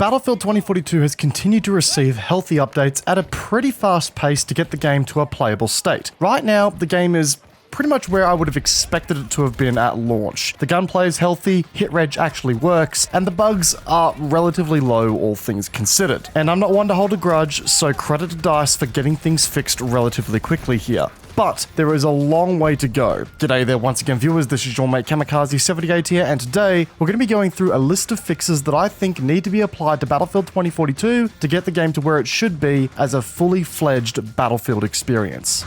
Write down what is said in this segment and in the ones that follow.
Battlefield 2042 has continued to receive healthy updates at a pretty fast pace to get the game to a playable state. Right now, the game is pretty much where I would have expected it to have been at launch. The gunplay is healthy, hit reg actually works, and the bugs are relatively low, all things considered. And I'm not one to hold a grudge, so credit to DICE for getting things fixed relatively quickly here. But there is a long way to go. G'day there once again viewers, this is your mate Kamikaze78 here, and today we're going to be going through a list of fixes that I think need to be applied to Battlefield 2042 to get the game to where it should be as a fully fledged Battlefield experience.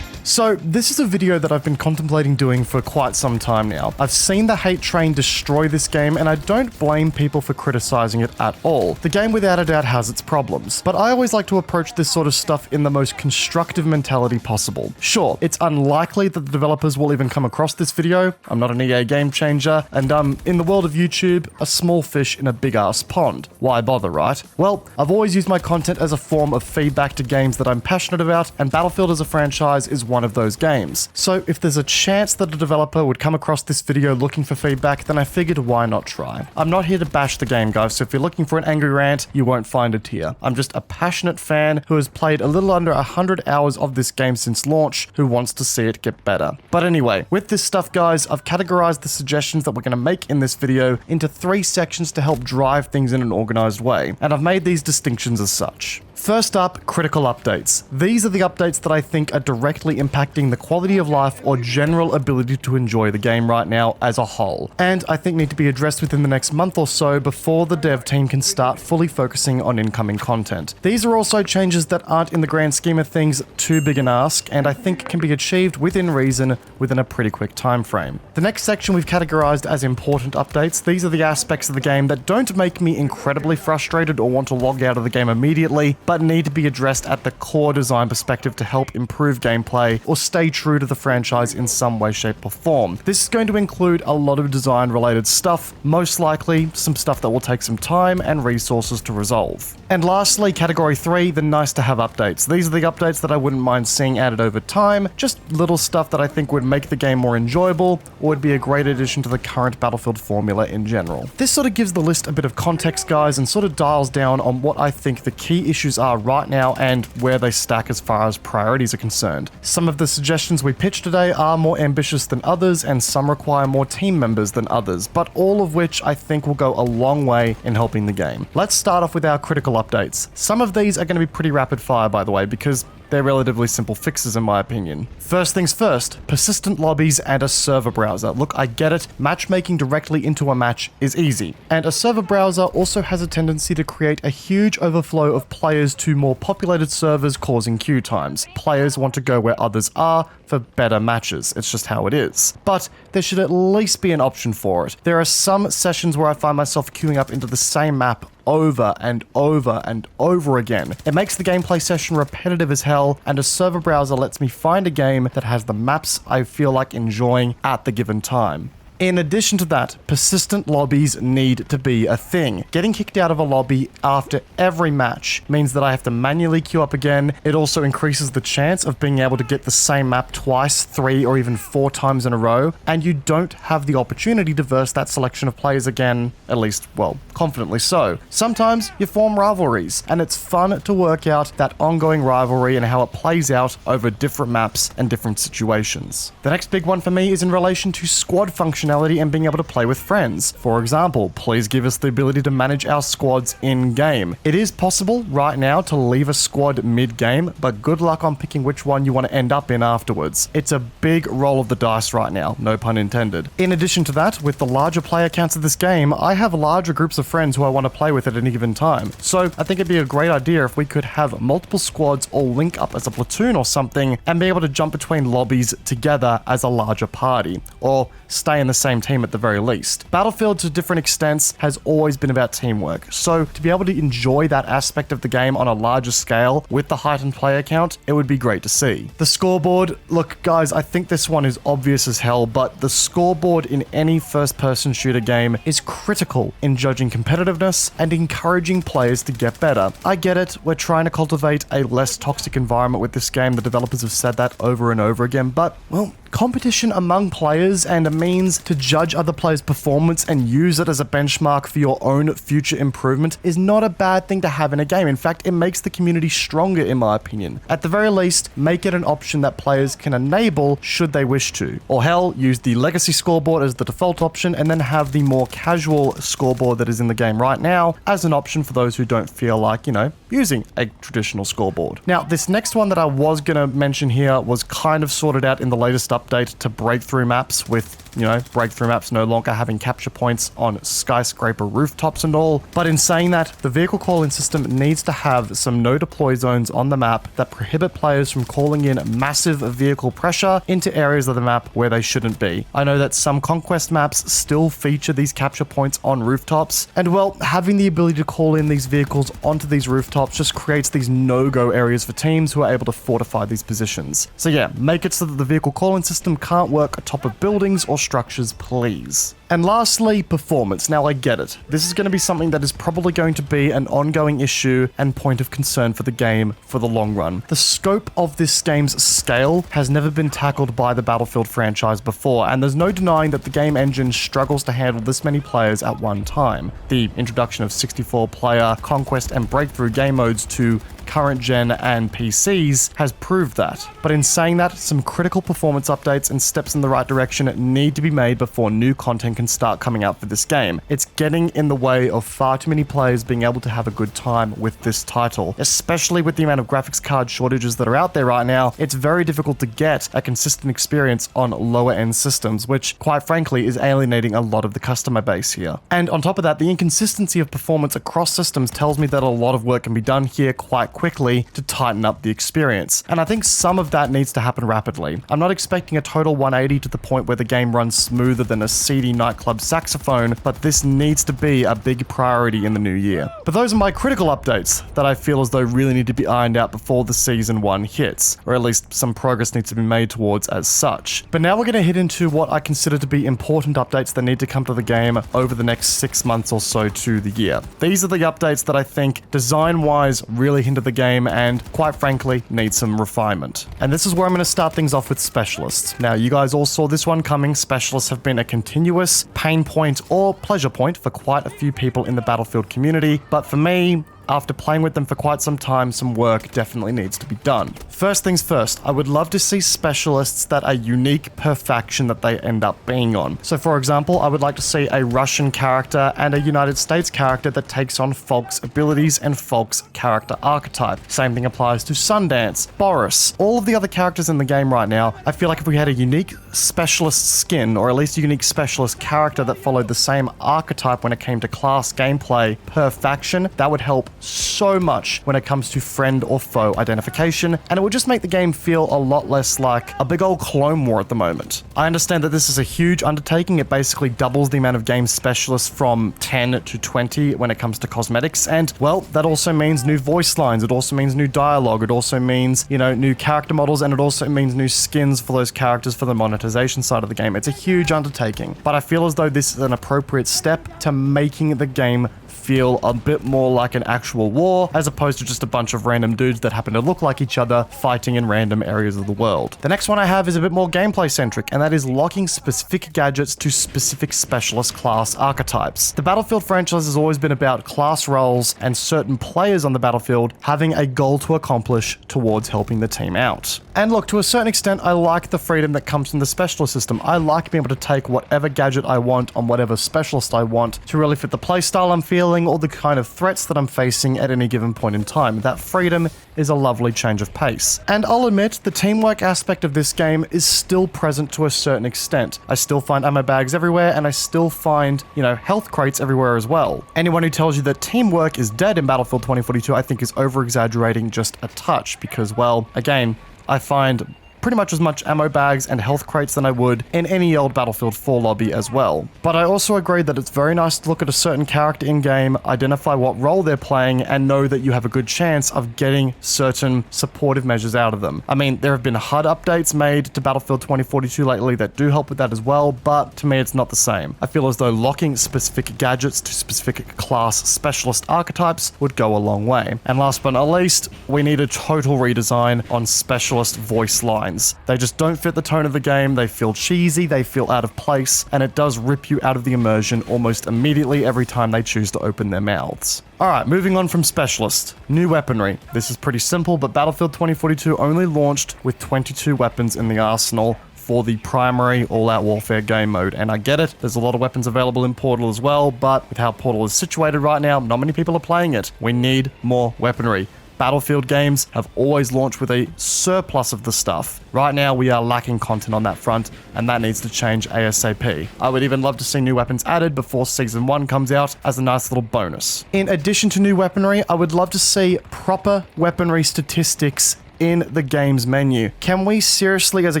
So this is a video that I've been contemplating doing for quite some time now. I've seen the hate train destroy this game, and I don't blame people for criticizing it at all. The game without a doubt has its problems, but I always like to approach this sort of stuff in the most constructive mentality possible. Sure, it's unlikely that the developers will even come across this video. I'm not an EA game changer, and in the world of YouTube, a small fish in a big ass pond. Why bother, right? Well, I've always used my content as a form of feedback to games that I'm passionate about, and Battlefield as a franchise is one of those games. So if there's a chance that a developer would come across this video looking for feedback, then I figured why not try. I'm not here to bash the game, guys, so if you're looking for an angry rant, you won't find it here. I'm just a passionate fan who has played a little under 100 hours of this game since launch, who wants to see it get better. But anyway, with this stuff, guys, I've categorized the suggestions that we're going to make in this video into 3 sections to help drive things in an organized way, and I've made these distinctions as such. First up, critical updates. These are the updates that I think are directly impacting the quality of life or general ability to enjoy the game right now as a whole, and I think need to be addressed within the next month or so before the dev team can start fully focusing on incoming content. These are also changes that aren't in the grand scheme of things too big an ask, and I think can be achieved within reason within a pretty quick time frame. The next section we've categorized as important updates. These are the aspects of the game that don't make me incredibly frustrated or want to log out of the game immediately, but need to be addressed at the core design perspective to help improve gameplay or stay true to the franchise in some way, shape, or form. This is going to include a lot of design related stuff, most likely some stuff that will take some time and resources to resolve. And lastly, category 3, the nice to have updates. These are the updates that I wouldn't mind seeing added over time, just little stuff that I think would make the game more enjoyable or would be a great addition to the current Battlefield formula in general. This sort of gives the list a bit of context, guys, and sort of dials down on what I think the key issues are right now and where they stack as far as priorities are concerned. Some of the suggestions we pitched today are more ambitious than others, and some require more team members than others, but all of which I think will go a long way in helping the game. Let's start off with our critical updates. Some of these are going to be pretty rapid fire, by the way, because they're relatively simple fixes in my opinion. First things first, persistent lobbies and a server browser. Look, I get it, matchmaking directly into a match is easy, and a server browser also has a tendency to create a huge overflow of players to more populated servers, causing queue times. Players want to go where others are for better matches, it's just how it is. But there should at least be an option for it. There are some sessions where I find myself queuing up into the same map over and over and over again. It makes the gameplay session repetitive as hell, and a server browser lets me find a game that has the maps I feel like enjoying at the given time. In addition to that, persistent lobbies need to be a thing. Getting kicked out of a lobby after every match means that I have to manually queue up again. It also increases the chance of being able to get the same map twice, 3, or even 4 times in a row, and you don't have the opportunity to verse that selection of players again, at least, well, confidently so. Sometimes you form rivalries, and it's fun to work out that ongoing rivalry and how it plays out over different maps and different situations. The next big one for me is in relation to squad functionality and being able to play with friends. For example, please give us the ability to manage our squads in-game. It is possible right now to leave a squad mid-game, but good luck on picking which one you want to end up in afterwards. It's a big roll of the dice right now, no pun intended. In addition to that, with the larger player counts of this game, I have larger groups of friends who I want to play with at any given time. So I think it'd be a great idea if we could have multiple squads all link up as a platoon or something and be able to jump between lobbies together as a larger party, or stay in the same team at the very least. Battlefield, to different extents, has always been about teamwork, so to be able to enjoy that aspect of the game on a larger scale with the heightened player count, it would be great to see. The scoreboard, look guys, I think this one is obvious as hell, but the scoreboard in any first-person shooter game is critical in judging competitiveness and encouraging players to get better. I get it, we're trying to cultivate a less toxic environment with this game, the developers have said that over and over again, but, well, competition among players and a means to judge other players' performance and use it as a benchmark for your own future improvement is not a bad thing to have in a game. In fact, it makes the community stronger, in my opinion. At the very least, make it an option that players can enable should they wish to. Or hell, use the legacy scoreboard as the default option and then have the more casual scoreboard that is in the game right now as an option for those who don't feel like, using a traditional scoreboard. Now, this next one that I was going to mention here was kind of sorted out in the latest update to breakthrough maps with, breakthrough maps no longer having capture points on skyscraper rooftops and all. But in saying that, the vehicle calling system needs to have some no deploy zones on the map that prohibit players from calling in massive vehicle pressure into areas of the map where they shouldn't be. I know that some Conquest maps still feature these capture points on rooftops, and well, having the ability to call in these vehicles onto these rooftops just creates these no-go areas for teams who are able to fortify these positions. So yeah, make it so that the vehicle calling system can't work atop of buildings or structures, please. And lastly, performance. Now I get it. This is going to be something that is probably going to be an ongoing issue and point of concern for the game for the long run. The scope of this game's scale has never been tackled by the Battlefield franchise before, and there's no denying that the game engine struggles to handle this many players at one time. The introduction of 64-player Conquest and Breakthrough game modes to current gen and PCs has proved that. But in saying that, some critical performance updates and steps in the right direction need to be made before new content can start coming out for this game. It's getting in the way of far too many players being able to have a good time with this title, especially with the amount of graphics card shortages that are out there right now. It's very difficult to get a consistent experience on lower end systems, which quite frankly is alienating a lot of the customer base here. And on top of that, the inconsistency of performance across systems tells me that a lot of work can be done here quite quickly to tighten up the experience. And I think some of that needs to happen rapidly. I'm not expecting a total 180 to the point where the game runs smoother than a seedy nightclub saxophone, but this needs to be a big priority in the new year. But those are my critical updates that I feel as though really need to be ironed out before the season 1 hits, or at least some progress needs to be made towards as such. But now we're going to hit into what I consider to be important updates that need to come to the game over the next 6 months or so to the year. These are the updates that I think design-wise really hinder the game and, quite frankly, need some refinement. And this is where I'm going to start things off with specialists. Now, you guys all saw this one coming. Specialists have been a continuous pain point or pleasure point for quite a few people in the Battlefield community, but for me, after playing with them for quite some time, some work definitely needs to be done. First things first, I would love to see specialists that are unique per faction that they end up being on. So for example, I would like to see a Russian character and a United States character that takes on Falk's abilities and Falk's character archetype. Same thing applies to Sundance, Boris, all of the other characters in the game right now. I feel like if we had a unique specialist skin, or at least a unique specialist character that followed the same archetype when it came to class gameplay per faction, that would help so much when it comes to friend or foe identification, and it would just make the game feel a lot less like a big old clone war at the moment. I understand that this is a huge undertaking. It basically doubles the amount of game specialists from 10 to 20 when it comes to cosmetics, and well, that also means new voice lines, it also means new dialogue, it also means, new character models, and it also means new skins for those characters for the monetization side of the game. It's a huge undertaking, but I feel as though this is an appropriate step to making the game feel a bit more like an actual war, as opposed to just a bunch of random dudes that happen to look like each other fighting in random areas of the world. The next one I have is a bit more gameplay centric, and that is locking specific gadgets to specific specialist class archetypes. The Battlefield franchise has always been about class roles and certain players on the battlefield having a goal to accomplish towards helping the team out. And look, to a certain extent, I like the freedom that comes from the specialist system. I like being able to take whatever gadget I want on whatever specialist I want to really fit the playstyle I'm feeling or the kind of threats that I'm facing at any given point in time. That freedom is a lovely change of pace. And I'll admit, the teamwork aspect of this game is still present to a certain extent. I still find ammo bags everywhere, and I still find, health crates everywhere as well. Anyone who tells you that teamwork is dead in Battlefield 2042, I think is over-exaggerating just a touch, because, well, again, I find pretty much as much ammo bags and health crates than I would in any old Battlefield 4 lobby as well. But I also agree that it's very nice to look at a certain character in-game, identify what role they're playing, and know that you have a good chance of getting certain supportive measures out of them. I mean, there have been HUD updates made to Battlefield 2042 lately that do help with that as well, but to me it's not the same. I feel as though locking specific gadgets to specific class specialist archetypes would go a long way. And last but not least, we need a total redesign on specialist voice lines. lines. They just don't fit the tone of the game, they feel cheesy, they feel out of place, and it does rip you out of the immersion almost immediately every time they choose to open their mouths. Alright, moving on from Specialist. New weaponry. This is pretty simple, but Battlefield 2042 only launched with 22 weapons in the arsenal for the primary all-out warfare game mode. And I get it, there's a lot of weapons available in Portal as well, but with how Portal is situated right now, not many people are playing it. We need more weaponry. Battlefield games have always launched with a surplus of the stuff. Right now, we are lacking content on that front, and that needs to change ASAP. I would even love to see new weapons added before Season 1 comes out as a nice little bonus. In addition to new weaponry, I would love to see proper weaponry statistics in the game's menu. Can we seriously as a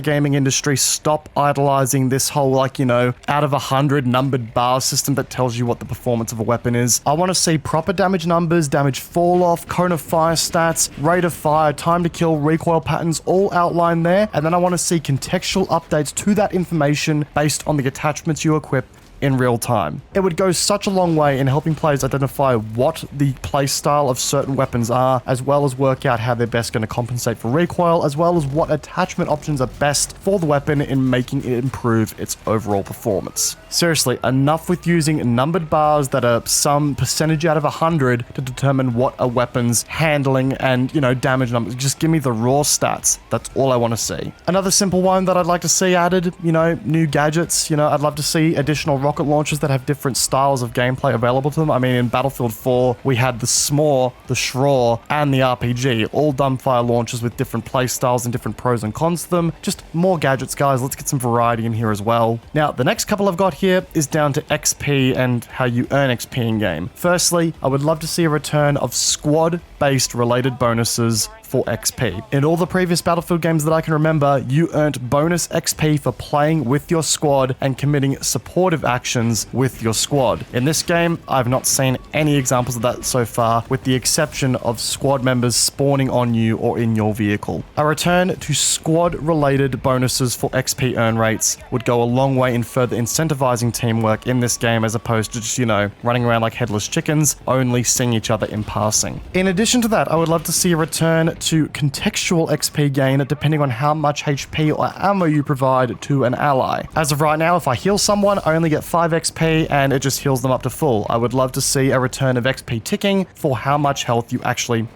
gaming industry stop idolizing this whole out of 100 numbered bar system that tells you what the performance of a weapon is? I want to see proper damage numbers, damage fall off, cone of fire stats, rate of fire, time to kill, recoil patterns all outlined there, and then I want to see contextual updates to that information based on the attachments you equip in real time. It would go such a long way in helping players identify what the playstyle of certain weapons are, as well as work out how they're best going to compensate for recoil, as well as what attachment options are best for the weapon in making it improve its overall performance. Seriously, enough with using numbered bars that are some percentage out of 100 to determine what a weapon's handling and, damage numbers. Just give me the raw stats. That's all I want to see. Another simple one that I'd like to see added, new gadgets. I'd love to see additional rocket launchers that have different styles of gameplay available to them. I mean, in Battlefield 4, we had the SMOR, the SHROR, and the RPG, all dumbfire launchers with different playstyles and different pros and cons to them. Just more gadgets, guys. Let's get some variety in here as well. Now, the next couple I've got here is down to XP and how you earn XP in game. Firstly, I would love to see a return of squad-based related bonuses for XP. In all the previous Battlefield games that I can remember, you earned bonus XP for playing with your squad and committing supportive actions with your squad. In this game, I've not seen any examples of that so far, with the exception of squad members spawning on you or in your vehicle. A return to squad-related bonuses for XP earn rates would go a long way in further incentivizing teamwork in this game, as opposed to just, running around like headless chickens, only seeing each other in passing. In addition to that, I would love to see a return to contextual XP gain depending on how much HP or ammo you provide to an ally. As of right now, if I heal someone, I only get 5 XP and it just heals them up to full. I would love to see a return of XP ticking for how much health you actually,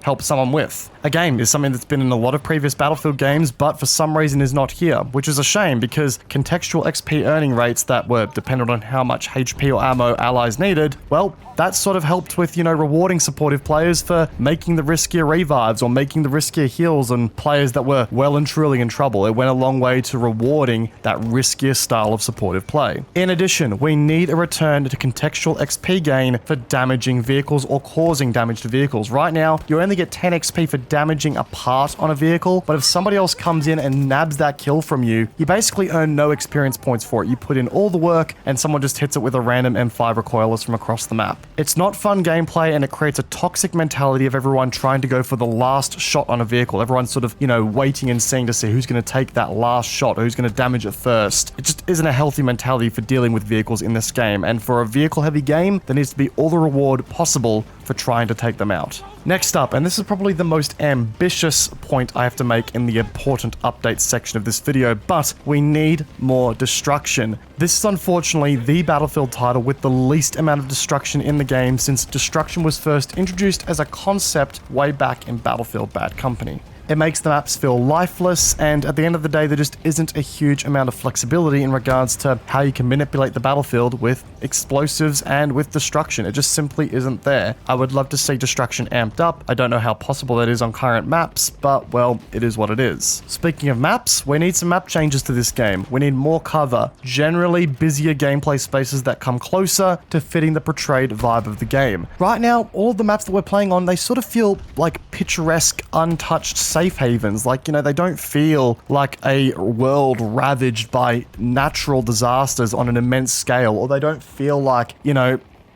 help someone with. Again, is something that's been in a lot of previous Battlefield games, but for some reason is not here, which is a shame because contextual XP earning rates that were dependent on how much HP or ammo allies needed, well, that sort of helped with, rewarding supportive players for making the riskier revives or making the riskier heals on players that were well and truly in trouble. It went a long way to rewarding that riskier style of supportive play. In addition, we need a return to contextual XP gain for damaging vehicles or causing damage to vehicles. Right now, you only get 10 XP for damaging a part on a vehicle, but if somebody else comes in and nabs that kill from you, you basically earn no experience points for it. You put in all the work and someone just hits it with a random M5 recoilless from across the map. It's not fun gameplay and it creates a toxic mentality of everyone trying to go for the last shot on a vehicle. Everyone's sort of, waiting and seeing to see who's going to take that last shot or who's going to damage it first. It just isn't a healthy mentality for dealing with vehicles in this game, and for a vehicle-heavy game, there needs to be all the reward possible for trying to take them out. Next up, and this is probably the most ambitious point I have to make in the important updates section of this video, but we need more destruction. This is unfortunately the Battlefield title with the least amount of destruction in the game since destruction was first introduced as a concept way back in Battlefield Bad Company. It makes the maps feel lifeless, and at the end of the day, there just isn't a huge amount of flexibility in regards to how you can manipulate the battlefield with explosives and with destruction. It just simply isn't there. I would love to see destruction amped up. I don't know how possible that is on current maps, but, well, it is what it is. Speaking of maps, we need some map changes to this game. We need more cover, generally busier gameplay spaces that come closer to fitting the portrayed vibe of the game. Right now, all of the maps that we're playing on, they sort of feel like picturesque, untouched safe havens. Like, they don't feel like a world ravaged by natural disasters on an immense scale, or they don't feel like,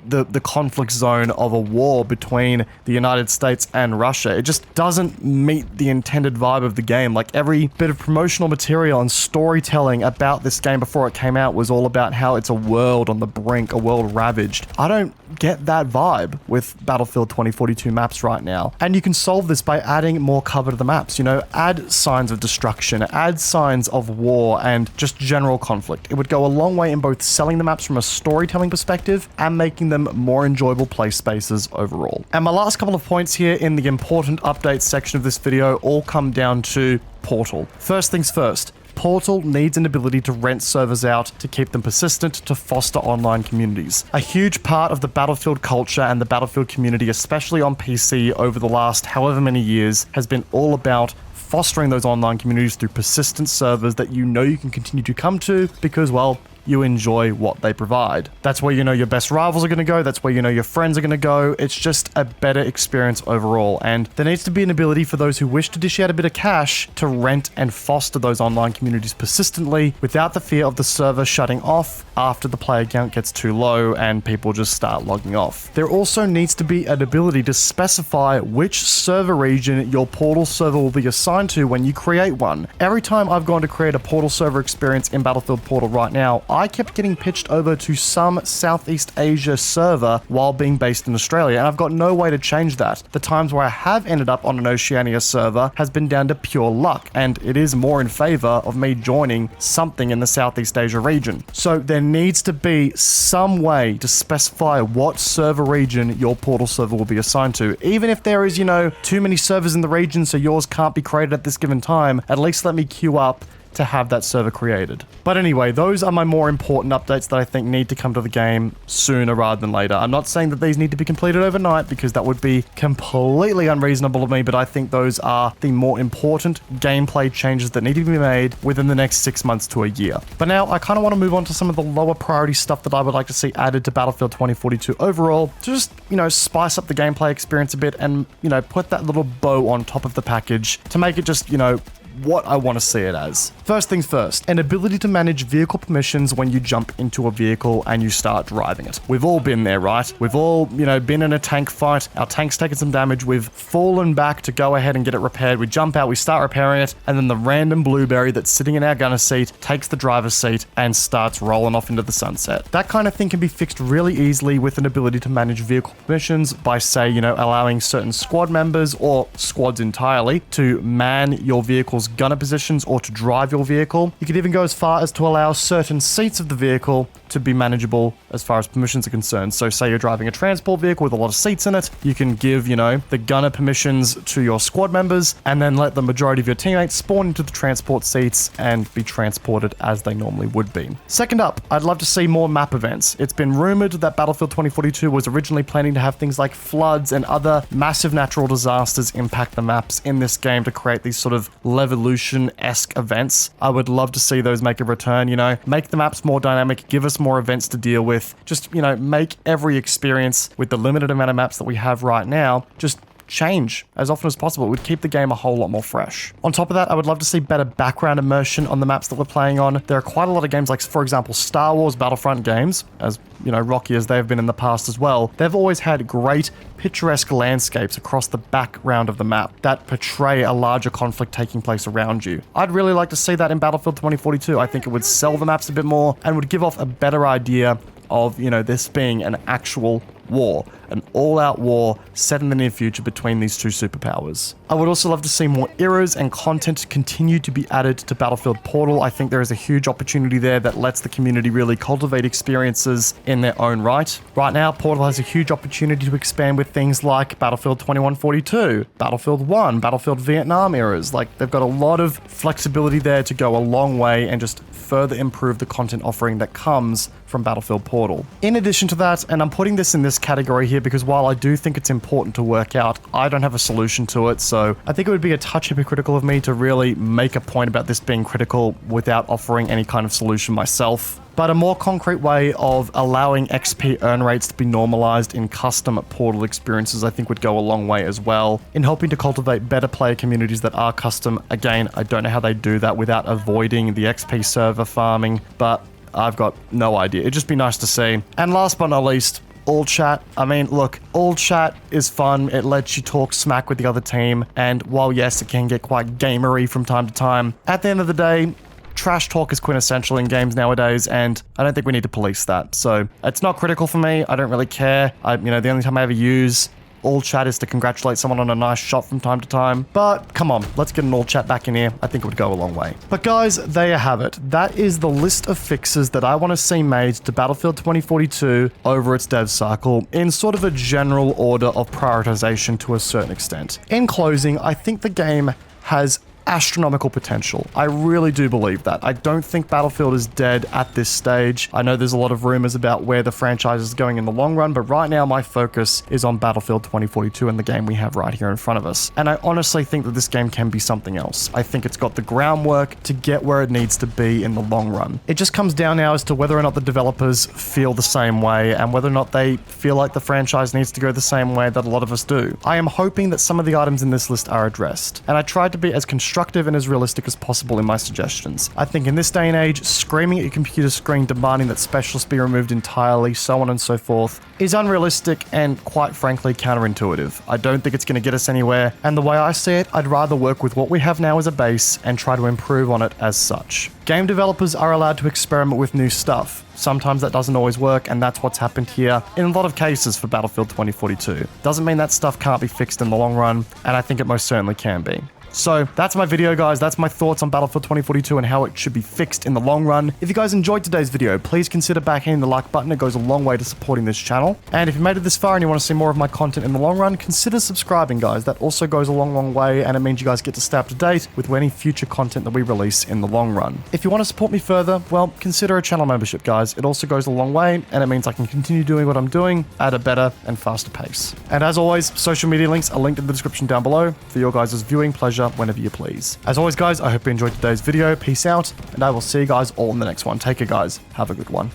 the conflict zone of a war between the United States and Russia. It just doesn't meet the intended vibe of the game. Like, every bit of promotional material and storytelling about this game before it came out was all about how it's a world on the brink, a world ravaged. I don't get that vibe with Battlefield 2042 maps right now. And you can solve this by adding more cover to the maps, you know, add signs of destruction, add signs of war, and just general conflict. It would go a long way in both selling the maps from a storytelling perspective and making them more enjoyable play spaces overall. And my last couple of points here in the important updates section of this video all come down to Portal. First things first. Portal needs an ability to rent servers out to keep them persistent to foster online communities. A huge part of the Battlefield culture and the Battlefield community, especially on PC over the last however many years, has been all about fostering those online communities through persistent servers that you know you can continue to come to because, well, you enjoy what they provide. That's where you know your best rivals are going to go. That's where you know your friends are going to go. It's just a better experience overall. And there needs to be an ability for those who wish to dish out a bit of cash to rent and foster those online communities persistently without the fear of the server shutting off after the player count gets too low and people just start logging off. There also needs to be an ability to specify which server region your Portal server will be assigned to when you create one. Every time I've gone to create a Portal server experience in Battlefield Portal right now, I kept getting pitched over to some Southeast Asia server while being based in Australia, and I've got no way to change that. The times where I have ended up on an Oceania server has been down to pure luck, and it is more in favor of me joining something in the Southeast Asia region. So there needs to be some way to specify what server region your Portal server will be assigned to. Even if there is, you know, too many servers in the region so yours can't be created at this given time, at least let me queue up to have that server created. But anyway, those are my more important updates that I think need to come to the game sooner rather than later. I'm not saying that these need to be completed overnight because that would be completely unreasonable of me, but I think those are the more important gameplay changes that need to be made within the next 6 months to a year. But now I kind of want to move on to some of the lower priority stuff that I would like to see added to Battlefield 2042 overall to just, you know, spice up the gameplay experience a bit and, you know, put that little bow on top of the package to make it just, you know, what I want to see it as. First things first, an ability to manage vehicle permissions when you jump into a vehicle and you start driving it. We've all been there, right? We've all, you know, been in a tank fight, our tank's taken some damage, we've fallen back to go ahead and get it repaired, we jump out, we start repairing it, and then the random blueberry that's sitting in our gunner seat takes the driver's seat and starts rolling off into the sunset. That kind of thing can be fixed really easily with an ability to manage vehicle permissions by, say, you know, allowing certain squad members or squads entirely to man your vehicle's gunner positions or to drive your vehicle. You could even go as far as to allow certain seats of the vehicle to be manageable as far as permissions are concerned. So say you're driving a transport vehicle with a lot of seats in it, you can give, you know, the gunner permissions to your squad members and then let the majority of your teammates spawn into the transport seats and be transported as they normally would be. Second up, I'd love to see more map events. It's been rumored that Battlefield 2042 was originally planning to have things like floods and other massive natural disasters impact the maps in this game to create these sort of Levolution-esque events. I would love to see those make a return, you know, make the maps more dynamic, give us more events to deal with, just, you know, make every experience with the limited amount of maps that we have right now just change as often as possible. It would keep the game a whole lot more fresh. On top of that, I would love to see better background immersion on the maps that we're playing on. There are quite a lot of games like, for example, Star Wars Battlefront games, as, you know, rocky as they've been in the past as well. They've always had great picturesque landscapes across the background of the map that portray a larger conflict taking place around you. I'd really like to see that in Battlefield 2042. I think it would sell the maps a bit more and would give off a better idea of, you know, this being an actual war, an all-out war set in the near future between these two superpowers. I would also love to see more eras and content continue to be added to Battlefield Portal. I think there is a huge opportunity there that lets the community really cultivate experiences in their own right. Right now, Portal has a huge opportunity to expand with things like Battlefield 2142, Battlefield 1, Battlefield Vietnam eras. Like, they've got a lot of flexibility there to go a long way and just further improve the content offering that comes from Battlefield Portal. In addition to that, and I'm putting this in this category here because while I do think it's important to work out, I don't have a solution to it, so I think it would be a touch hypocritical of me to really make a point about this being critical without offering any kind of solution myself. But a more concrete way of allowing XP earn rates to be normalized in custom Portal experiences I think would go a long way as well in helping to cultivate better player communities that are custom. Again, I don't know how they do that without avoiding the XP server farming, but I've got no idea. It'd just be nice to see. And last but not least, all chat. I mean, look, all chat is fun. It lets you talk smack with the other team. And while yes, it can get quite gamery from time to time, at the end of the day, trash talk is quintessential in games nowadays, and I don't think we need to police that. So it's not critical for me. I don't really care. The only time I ever use all chat is to congratulate someone on a nice shot from time to time. But come on, let's get an all chat back in here. I think it would go a long way. But guys, there you have it. That is the list of fixes that I want to see made to Battlefield 2042 over its dev cycle in sort of a general order of prioritization to a certain extent. In closing, I think the game has astronomical potential. I really do believe that. I don't think Battlefield is dead at this stage. I know there's a lot of rumors about where the franchise is going in the long run, but right now my focus is on Battlefield 2042 and the game we have right here in front of us. And I honestly think that this game can be something else. I think it's got the groundwork to get where it needs to be in the long run. It just comes down now as to whether or not the developers feel the same way and whether or not they feel like the franchise needs to go the same way that a lot of us do. I am hoping that some of the items in this list are addressed, and I tried to be as constructive and as realistic as possible in my suggestions. I think in this day and age, screaming at your computer screen demanding that specialists be removed entirely, so on and so forth, is unrealistic and quite frankly counterintuitive. I don't think it's going to get us anywhere, and the way I see it, I'd rather work with what we have now as a base and try to improve on it as such. Game developers are allowed to experiment with new stuff. Sometimes that doesn't always work, and that's what's happened here in a lot of cases for Battlefield 2042. Doesn't mean that stuff can't be fixed in the long run, and I think it most certainly can be. So that's my video, guys. That's my thoughts on Battlefield 2042 and how it should be fixed in the long run. If you guys enjoyed today's video, please consider backhand the like button. It goes a long way to supporting this channel. And if you made it this far and you want to see more of my content in the long run, consider subscribing, guys. That also goes a long way, and it means you guys get to stay up to date with any future content that we release in the long run. If you want to support me further, well, consider a channel membership, guys. It also goes a long way, and it means I can continue doing what I'm doing at a better and faster pace. And as always, social media links are linked in the description down below for your guys' viewing pleasure whenever you please. As always, guys, I hope you enjoyed today's video. Peace out, and I will see you guys all in the next one. Take care, guys. Have a good one.